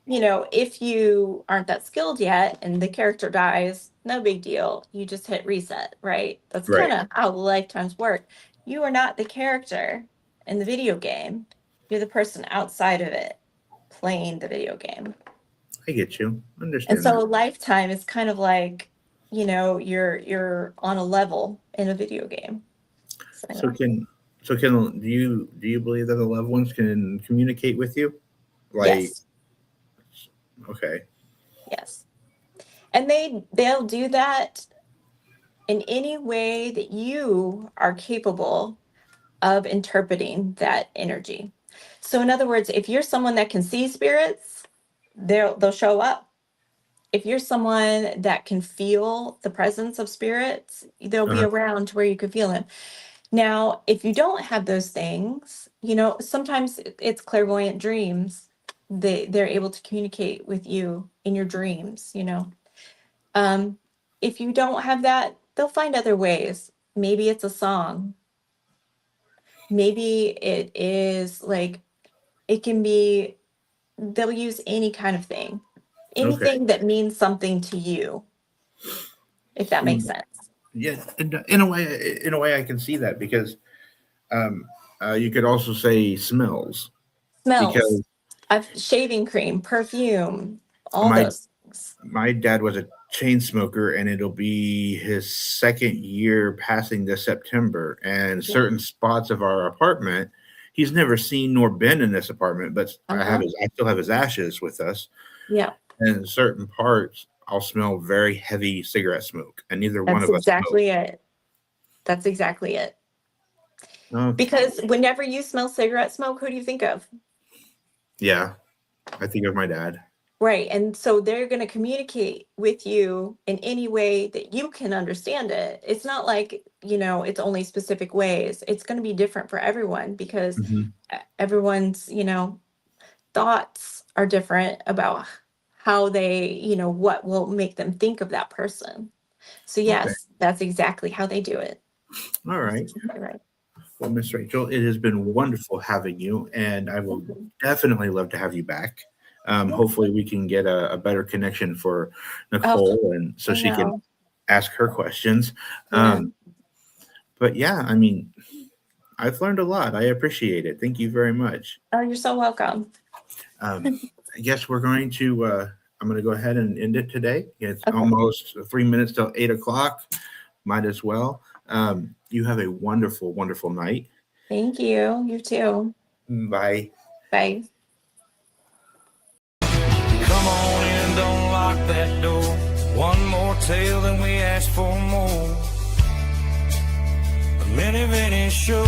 E: if you aren't that skilled yet and the character dies, no big deal. You just hit reset, right? That's
A: Right.
E: kind of how the lifetimes work. You are not the character in the video game. You're the person outside of it playing the video game.
A: I get you.
E: And
A: Understand
E: so a
A: that.
E: lifetime is kind of like, you're on a level in a video game.
A: So can do you believe that the loved ones can communicate with you? Like,
E: Yes.
A: okay.
E: Yes. And they'll do that in any way that you are capable of interpreting that energy. So in other words, if you're someone that can see spirits, they'll show up. If you're someone that can feel the presence of spirits, they'll be
A: Uh-huh.
E: around to where you can feel them. Now, if you don't have those things, sometimes it's clairvoyant dreams. They're able to communicate with you in your dreams. If you don't have that, they'll find other ways. Maybe it's a song. Maybe it is like, it can be, they'll use any kind of thing,
A: Okay.
E: anything that means something to you, if that makes sense.
A: Yeah, in a way, I can see that because you could also say smells
E: Smells
A: because
E: of shaving cream, perfume, all
A: my
E: those things.
A: my dad was a chain smoker, and it'll be his second year passing this September. And
E: Yeah.
A: certain spots of our apartment, he's never seen nor been in this apartment, but
E: Uh-huh.
A: I still have his ashes with us.
E: Yeah,
A: And in certain parts, I'll smell very heavy cigarette smoke, and neither one
E: that's
A: of us smoke.
E: exactly it. That's exactly it.
A: Oh,
E: Because whenever you smell cigarette smoke, who do you think of?
A: yeah, I think of my dad.
E: Right. And so they're going to communicate with you in any way that you can understand it. It's not like, it's only specific ways. It's going to be different for everyone because
A: Mhm.
E: everyone's, thoughts are different about how they, what will make them think of that person. So yes, that's exactly how they do it.
A: All right.
E: Exactly right.
A: Well, Miss Rachel, it has been wonderful having you, and I will definitely love to have you back. Hopefully, we can get a better connection for Nicole, and so
E: I
A: she can
E: know.
A: ask her questions.
E: Yeah.
A: But yeah, I mean, I've learned a lot. I appreciate it. Thank you very much.
E: Oh, you're so welcome.
A: I guess we're going to. I'm going to go ahead and end it today. It's
E: Okay.
A: almost 3 minutes till 8 o'clock. Might as well. You have a wonderful, wonderful night.
E: Thank you. You too.
A: Bye.
E: Bye.
B: Come on in, don't lock that door. One more tale and we ask for more. A mini show.